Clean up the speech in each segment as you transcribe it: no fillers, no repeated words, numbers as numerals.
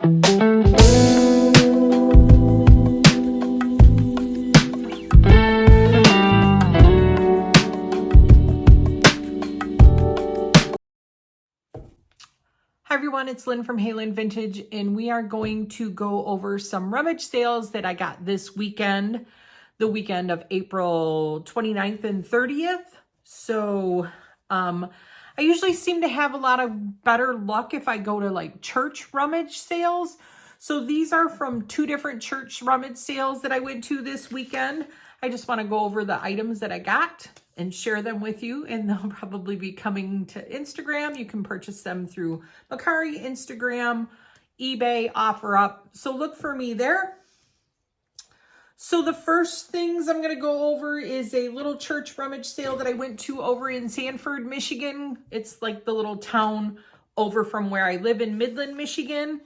Hi everyone, it's Lynn from Hey Lynn Vintage, and we are going to go over some Rummage sales that I got this weekend, the weekend of April 29th and 30th. So I usually seem to have a lot of better luck if I go to like church Rummage sales. So these are from two different church Rummage sales that I went to this weekend. I just want to go over the items that I got and share them with you, and they'll probably be coming to Instagram. You can purchase them through Mercari, Instagram, eBay, OfferUp. So look for me there. So the first things I'm going to go over is a little church Rummage sale that I went to over in Sanford, Michigan. It's like the little town over from where I live in Midland, Michigan.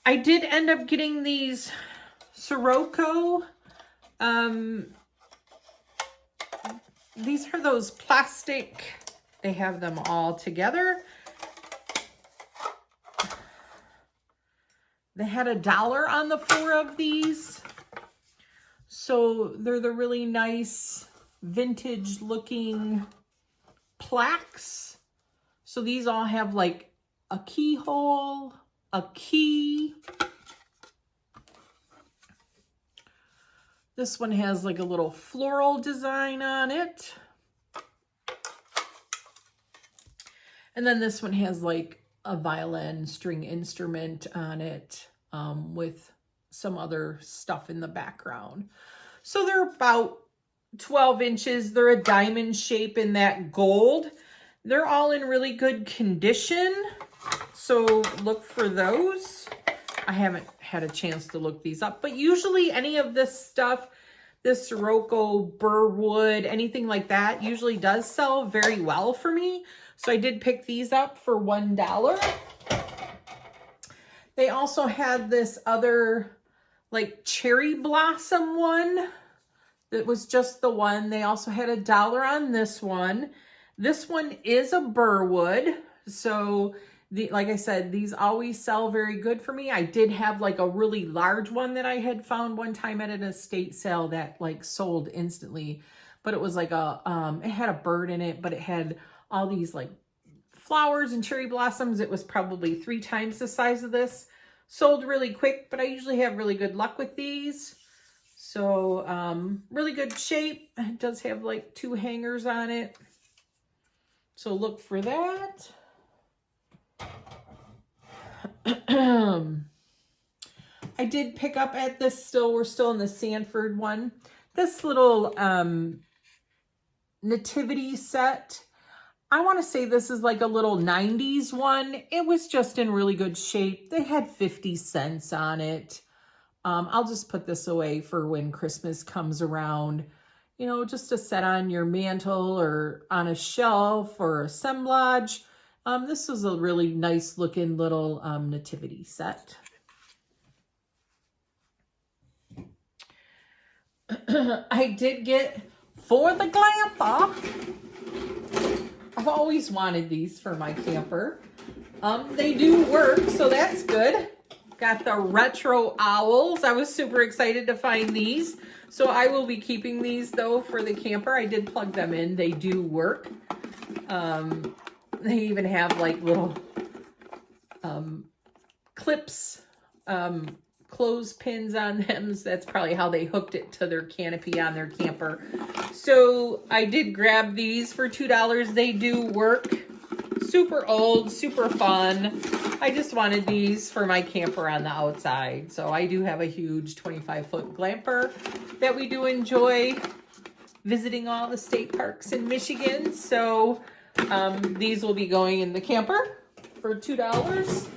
I did end up getting these Sirocco. These are those plastic, they have them all together. They had $1 on the 4 of these. So they're the really nice vintage looking plaques. So these all have like a keyhole, a key. This one has like a little floral design on it. And then this one has like a violin string instrument on it with some other stuff in the background. So they're about 12 inches. They're a diamond shape in that gold. They're all in really good condition. So look for those. I haven't had a chance to look these up, but usually any of this stuff, this Sirocco, burr wood, anything like that usually does sell very well for me. So I did pick these up for $1. They also had this other like cherry blossom one that was just the one. They also had $1 on this one. This one is a burr wood. So like I said, these always sell very good for me. I did have like a really large one that I had found one time at an estate sale that like sold instantly, but it was like a, it had a bird in it, but it had all these like flowers and cherry blossoms. It was probably 3 times the size of this. Sold really quick, but I usually have really good luck with these. So really good shape. It does have like 2 hangers on it. So look for that. I did pick up at this we're still in the Sanford one, this little nativity set. I want to say this is like a little 90s one. It was just in really good shape. They had 50 cents on it. I'll just put this away for when Christmas comes around. You know, just to set on your mantle or on a shelf or assemblage. This was a really nice looking little nativity set. I did get for the glamper. I've always wanted these for my camper. They do work, so that's good. Got the retro owls. I was super excited to find these. So I will be keeping these though for the camper. I did plug them in. They do work. They even have like little clips, clothespins on them. So that's probably how they hooked it to their canopy on their camper. So I did grab these for $2. They do work. Super old, super fun. I just wanted these for my camper on the outside. So I do have a huge 25-foot glamper that we do enjoy visiting all the state parks in Michigan. So these will be going in the camper for $2.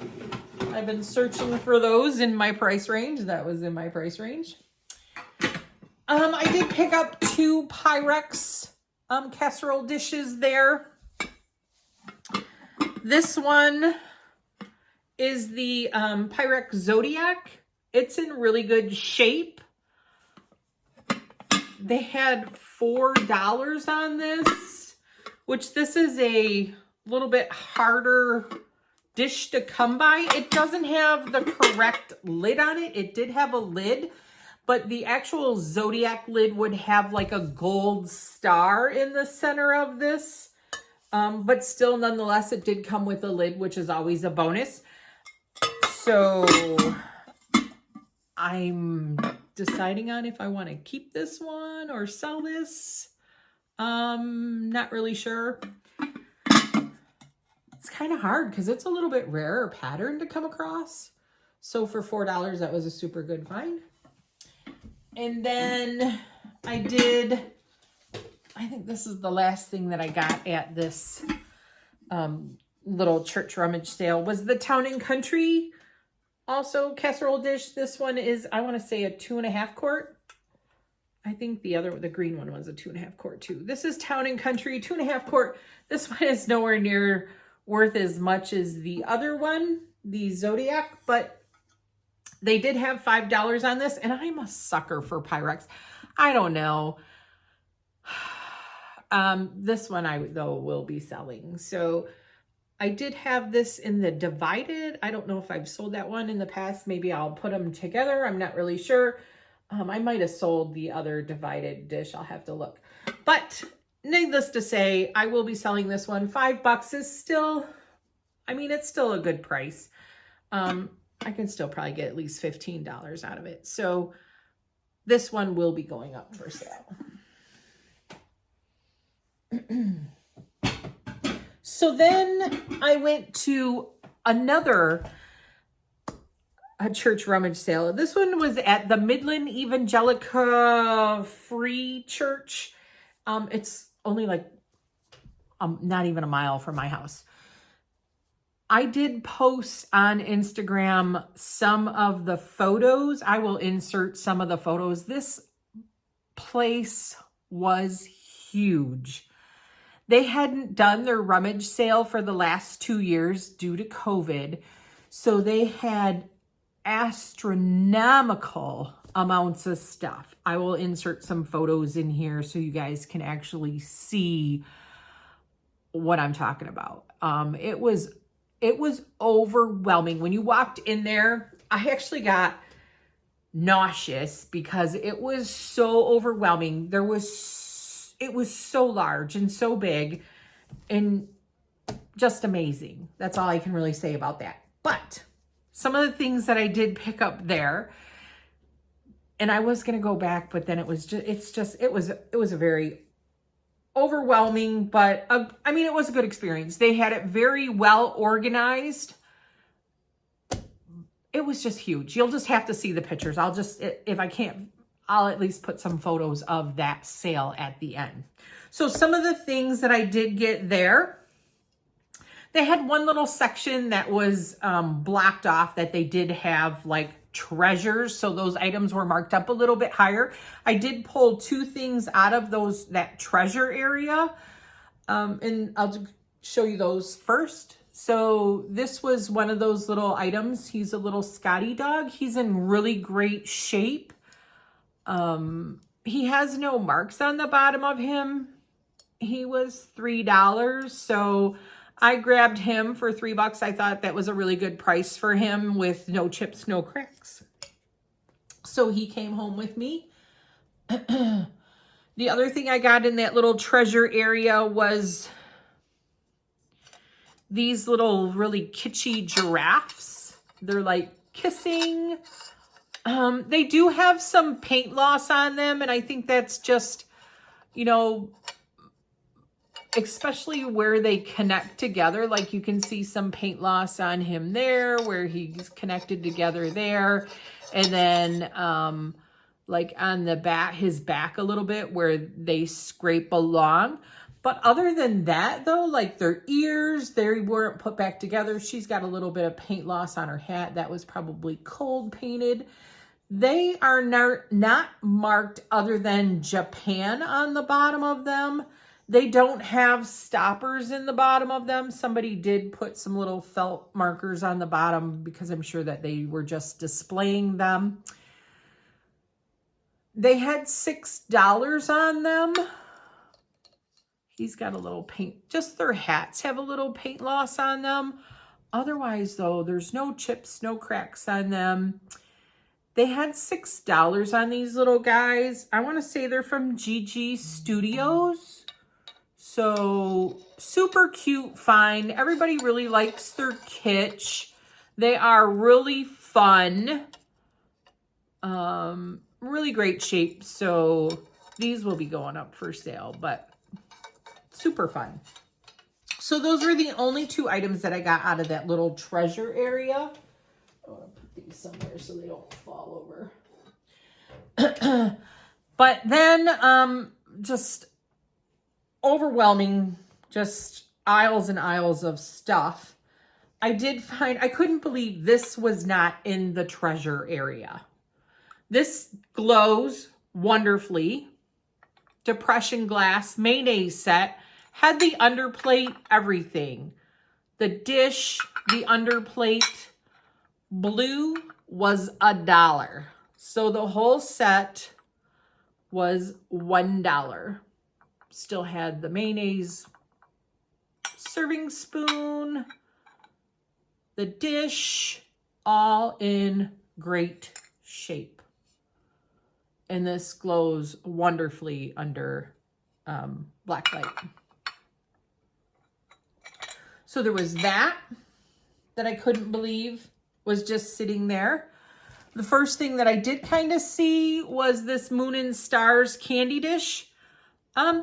I've been searching for those in my price range. That was in my price range. I did pick up 2 Pyrex casserole dishes there. This one is the Pyrex Zodiac. It's in really good shape. They had $4 on this, which this is a little bit harder dish to come by. It doesn't have the correct lid on it. It did have a lid, but the actual Zodiac lid would have like a gold star in the center of this. But still, nonetheless, it did come with a lid, which is always a bonus. So I'm deciding on if I want to keep this one or sell this. Not really sure. It's kind of hard because it's a little bit rarer pattern to come across. So for $4, that was a super good find. And then I think this is the last thing that I got at this little church rummage sale, was the Town & Country also casserole dish. This one is, I want to say, a 2.5 quart. I think the green one was a 2.5 quart too. This is Town & Country, 2.5 quart. This one is nowhere near worth as much as the other one, the Zodiac, but they did have $5 on this, and I'm a sucker for Pyrex. I don't know. This one though will be selling. So I did have this in the divided. I don't know if I've sold that one in the past. Maybe I'll put them together. I'm not really sure. I might have sold the other divided dish. I'll have to look. But needless to say, I will be selling this one. $5 is still, I mean, it's still a good price. I can still probably get at least $15 out of it. So this one will be going up for sale. So then I went to a church rummage sale. This one was at the Midland Evangelica Free Church. It's only like not even a mile from my house. I did post on Instagram some of the photos. I will insert some of the photos. This place was huge. They hadn't done their rummage sale for the last 2 years due to COVID. So they had astronomical amounts of stuff. I will insert some photos in here so you guys can actually see what I'm talking about. It was overwhelming. When you walked in there, I actually got nauseous because it was so overwhelming. It was so large and so big and just amazing. That's all I can really say about that. But some of the things that I did pick up there, and I was going to go back, but then it was a very overwhelming, but I mean, it was a good experience. They had it very well organized. It was just huge. You'll just have to see the pictures. If I can't, I'll at least put some photos of that sale at the end. So some of the things that I did get there, they had one little section that was blocked off that they did have like treasures. So those items were marked up a little bit higher. I did pull 2 things out of that treasure area. And I'll show you those first. So this was one of those little items. He's a little Scotty dog. He's in really great shape. He has no marks on the bottom of him. He was $3. So I grabbed him for $3. I thought that was a really good price for him with no chips, no cracks. So he came home with me. The other thing I got in that little treasure area was these little really kitschy giraffes. They're like kissing. They do have some paint loss on them, and I think that's just, you know, especially where they connect together. Like you can see some paint loss on him there, where he's connected together there. And then, like on the back, his back a little bit where they scrape along. But other than that, though, like their ears, they weren't put back together. She's got a little bit of paint loss on her hat. That was probably cold painted. They are not marked other than Japan on the bottom of them. They don't have stoppers in the bottom of them. Somebody did put some little felt markers on the bottom because I'm sure that they were just displaying them. They had $6 on them. He's got a little paint, just their hats have a little paint loss on them. Otherwise, though, there's no chips, no cracks on them. They had $6 on these little guys. I want to say they're from GG Studios. So super cute find. Everybody really likes their kitsch. They are really fun. Really great shape. So these will be going up for sale, but super fun. So those were the only 2 items that I got out of that little treasure area. I want to put these somewhere so they don't fall over. But then just overwhelming, just aisles and aisles of stuff. I did find, I couldn't believe this was not in the treasure area. This glows wonderfully. Depression glass mayonnaise set. Had the underplate, everything. The dish, the underplate, blue was $1. So the whole set was $1. Still had the mayonnaise serving spoon, the dish, all in great shape. And this glows wonderfully under black light. So there was that I couldn't believe was just sitting there. The first thing that I did kind of see was this Moon and Stars candy dish.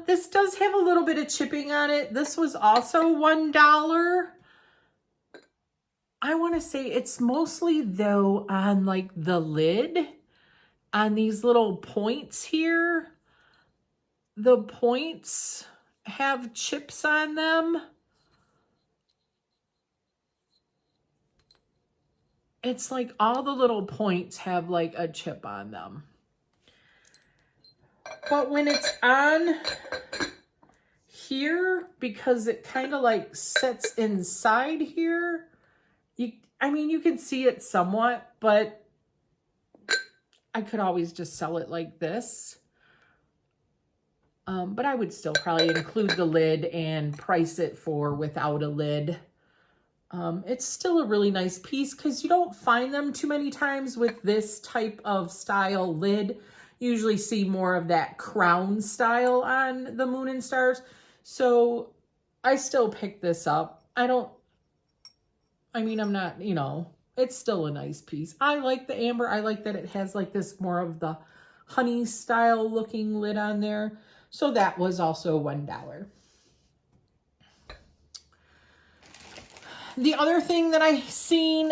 This does have a little bit of chipping on it. This was also $1. I want to say it's mostly though on like the lid, on these little points here. The points have chips on them. It's like all the little points have like a chip on them. But when it's on here, because it kind of like sits inside here, I mean, you can see it somewhat, but I could always just sell it like this. But I would still probably include the lid and price it for without a lid. It's still a really nice piece because you don't find them too many times with this type of style lid. You usually see more of that crown style on the Moon and Stars. So I still picked this up. I'm not, it's still a nice piece. I like the amber. I like that it has like this more of the honey style looking lid on there. So that was also $1. The other thing that I seen,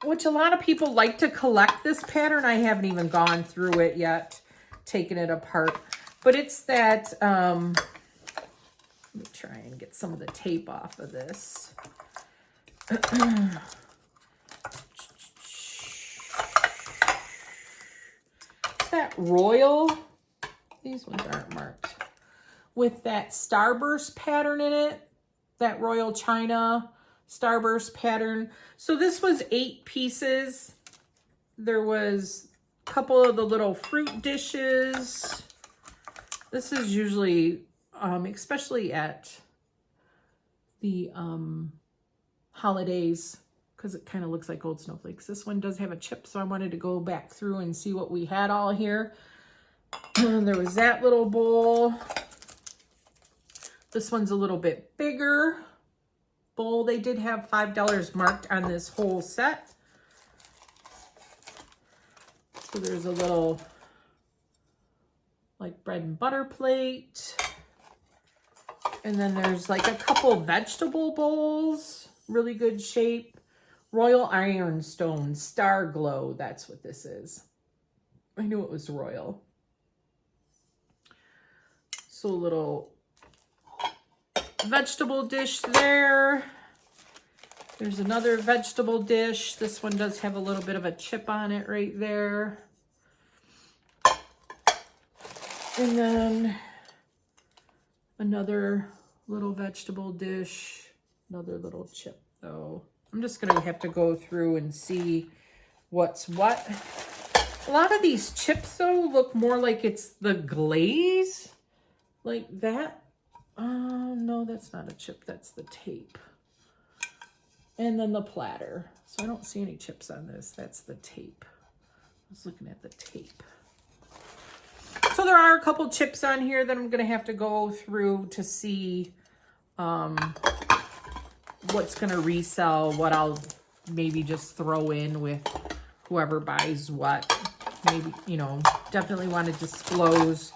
which a lot of people like to collect this pattern. I haven't even gone through it yet, taken it apart. But it's that, let me try and get some of the tape off of this. It's that royal, these ones aren't marked, with that Starburst pattern in it, that Royal China Starburst pattern. So this was 8 pieces. There was a couple of the little fruit dishes. This is usually, especially at the holidays, because it kind of looks like old snowflakes. This one does have a chip, so I wanted to go back through and see what we had all here. There was that little bowl. This one's a little bit bigger bowl. They did have $5 marked on this whole set. So there's a little like bread and butter plate. And then there's like a couple vegetable bowls, really good shape. Royal Ironstone Star Glow, that's what this is. I knew it was royal. So a little vegetable dish there. There's another vegetable dish. This one does have a little bit of a chip on it right there. And then another little vegetable dish, another little chip though. I'm just gonna have to go through and see what's what. A lot of these chips though look more like it's the glaze like that. No, that's not a chip. That's the tape. And then the platter. So I don't see any chips on this. That's the tape. I was looking at the tape. So there are a couple chips on here that I'm going to have to go through to see what's going to resell, what I'll maybe just throw in with whoever buys what. Maybe, you know, definitely want to disclose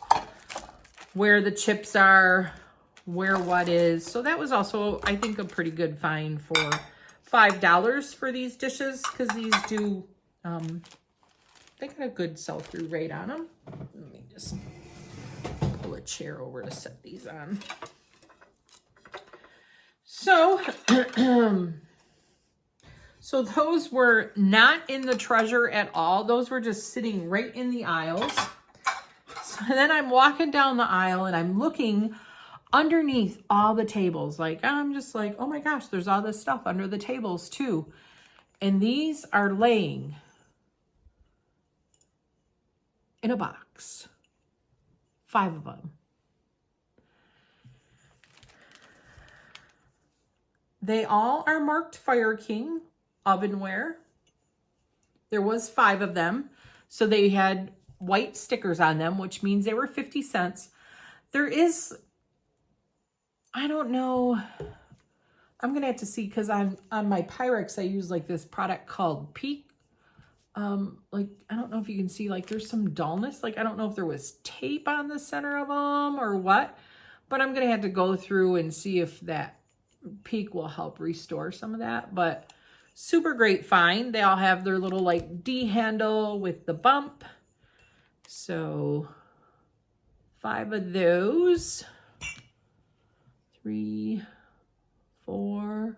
where the chips are, where what is. So that was also, I think, a pretty good find for $5 for these dishes, because these do, they got a good sell-through rate on them. Let me just pull a chair over to set these on. So, so those were not in the treasure at all. Those were just sitting right in the aisles. So then I'm walking down the aisle and I'm looking underneath all the tables. Like, I'm just like, oh my gosh, there's all this stuff under the tables too. And these are laying in a box. 5 of them. They all are marked Fire King ovenware. There was 5 of them. So they had white stickers on them, which means they were 50 cents. There is, I don't know, I'm going to have to see, because on my Pyrex, I use like this product called Peak. Like, I don't know if you can see, like, there's some dullness. Like, I don't know if there was tape on the center of them or what, but I'm going to have to go through and see if that Peak will help restore some of that. But super great find. They all have their little like D handle with the bump. So 5 of those. 3, 4,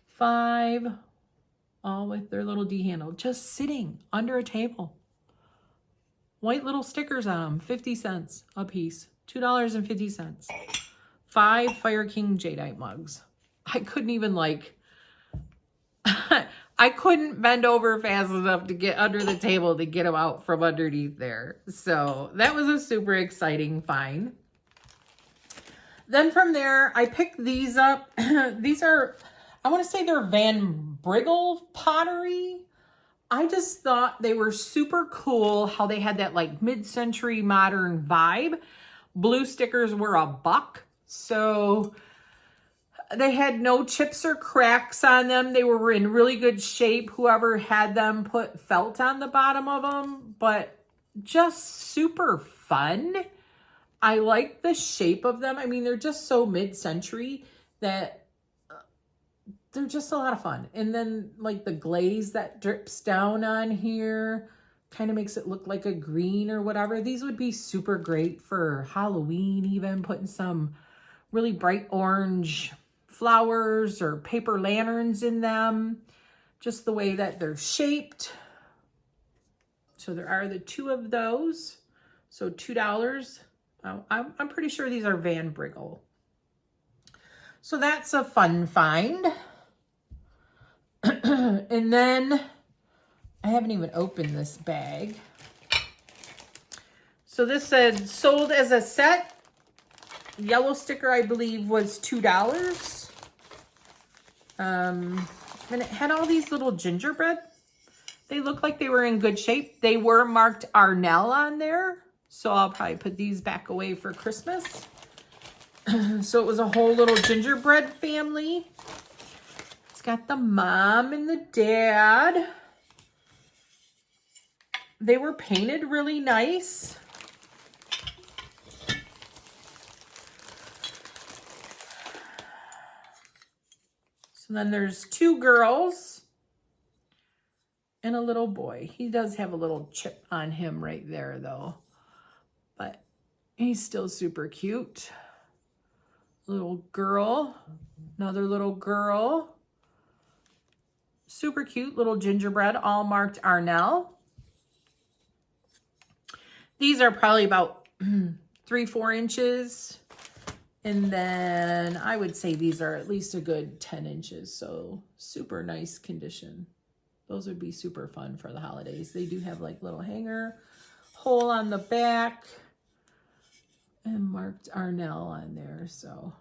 5, all with their little D handle, just sitting under a table. White little stickers on them, 50 cents a piece, $2.50. 5 Fire King jadeite mugs. I couldn't even like, I couldn't bend over fast enough to get under the table to get them out from underneath there. So that was a super exciting find. Then from there, I picked these up. These are, I want to say they're Van Briggle pottery. I just thought they were super cool how they had that like mid-century modern vibe. Blue stickers were $1. So they had no chips or cracks on them. They were in really good shape. Whoever had them put felt on the bottom of them, but just super fun. I like the shape of them. I mean, they're just so mid-century that they're just a lot of fun. And then like the glaze that drips down on here kind of makes it look like a green or whatever. These would be super great for Halloween, even putting some really bright orange flowers or paper lanterns in them. Just the way that they're shaped. So there are the 2 of those. So $2. I'm pretty sure these are Van Briggle. So that's a fun find. And then I haven't even opened this bag. So this said sold as a set. Yellow sticker, I believe, was $2. And it had all these little gingerbread. They look like they were in good shape. They were marked Arnell on there. So I'll probably put these back away for Christmas. So it was a whole little gingerbread family. It's got the mom and the dad. They were painted really nice. So then there's 2 girls and a little boy. He does have a little chip on him right there though, but he's still super cute. Little girl, another little girl. Super cute little gingerbread, all marked Arnell. These are probably about 3-4 inches. And then I would say these are at least a good 10 inches. So super nice condition. Those would be super fun for the holidays. They do have like little hanger hole on the back. and marked Arnell on there. So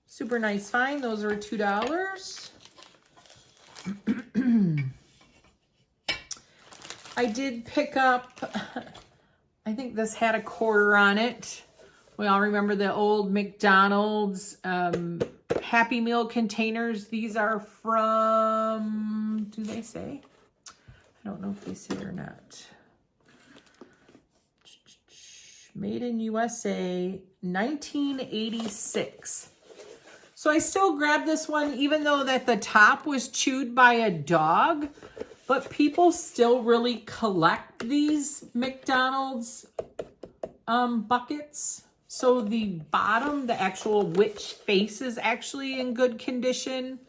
super nice find. Those are $2. I did pick up, I think this had a quarter on it. We all remember the old McDonald's Happy Meal containers. These are from, do they say? I don't know if they say or not. Made in USA, 1986. So I still grabbed this one, even though that the top was chewed by a dog. But people still really collect these McDonald's buckets. So the bottom, the actual witch face, is actually in good condition.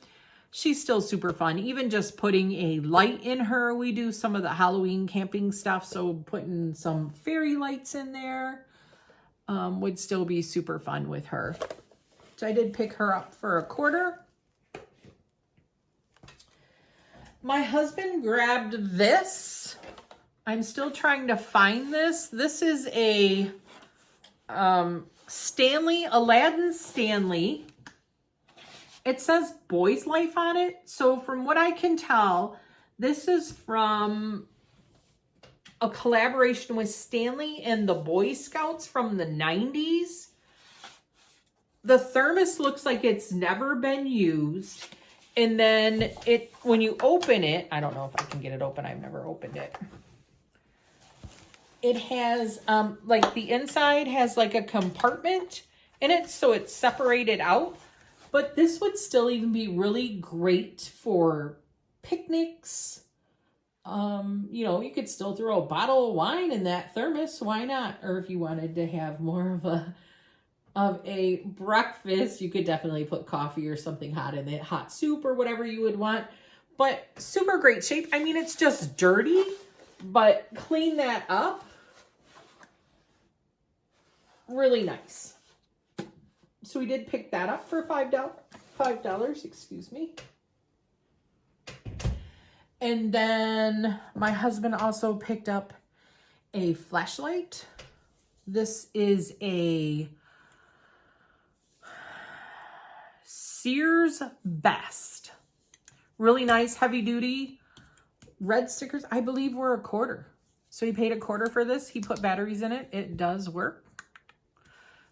She's still super fun. Even just putting a light in her. We do some of the Halloween camping stuff. So putting some fairy lights in there would still be super fun with her. So I did pick her up for a quarter. My husband grabbed this. I'm still trying to find this. This is a Aladdin Stanley. It says Boy's Life on it. So from what I can tell, this is from a collaboration with Stanley and the Boy Scouts from the 90s. The thermos looks like it's never been used. And then when you open it, I don't know if I can get it open. I've never opened it. It has, like the inside has like a compartment in it. So it's separated out. But this would still even be really great for picnics. You know, you could still throw a bottle of wine in that thermos. Why not? Or if you wanted to have more of a breakfast, you could definitely put coffee or something hot in it, hot soup or whatever you would want. But super great shape. I mean, it's just dirty, but clean that up. Really nice. So we did pick that up for $5, excuse me. And then my husband also picked up a flashlight. This is a Sears Best. Really nice, heavy duty. Red stickers, I believe, were a quarter. So he paid a quarter for this. He put batteries in it. It does work.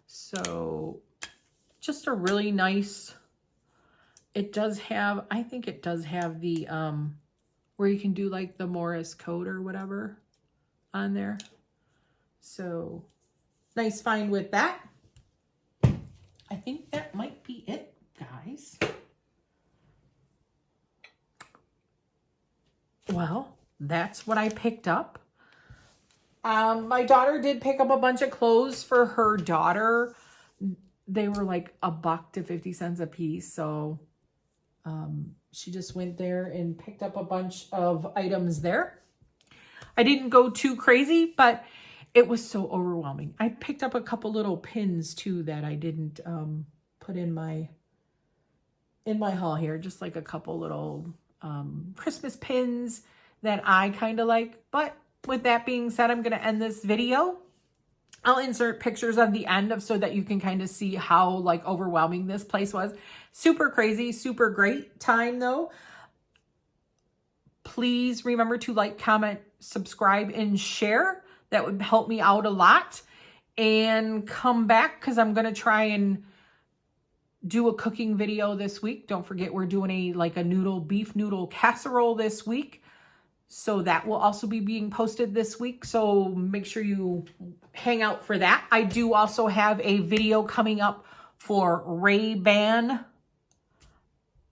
So just a really nice, it does have, I think it does have the, where you can do like the Morse code or whatever on there. So nice find with that. I think that might be it, guys. Well, that's what I picked up. My daughter did pick up a bunch of clothes for her daughter. They were like $1 to 50 cents a piece. So she just went there and picked up a bunch of items there. I didn't go too crazy, but it was so overwhelming. I picked up a couple little pins too that I didn't put in my haul here. Just like a couple little Christmas pins that I kind of like. But with that being said, I'm going to end this video. I'll insert pictures at the end so that you can kind of see how like overwhelming this place was. Super crazy, super great time though. Please remember to like, comment, subscribe, and share. That would help me out a lot. And come back because I'm going to try and do a cooking video this week. Don't forget we're doing a beef noodle casserole this week. So that will also be being posted this week. So make sure you hang out for that. I do also have a video coming up for Ray-Ban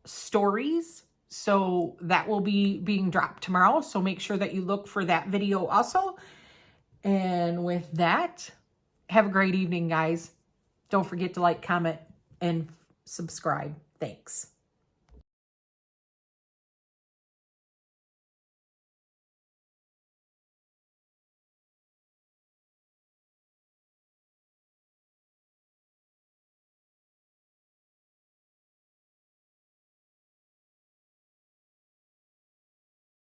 stories. So that will be being dropped tomorrow. So make sure that you look for that video also. And with that, have a great evening, guys. Don't forget to like, comment, and subscribe. Thanks.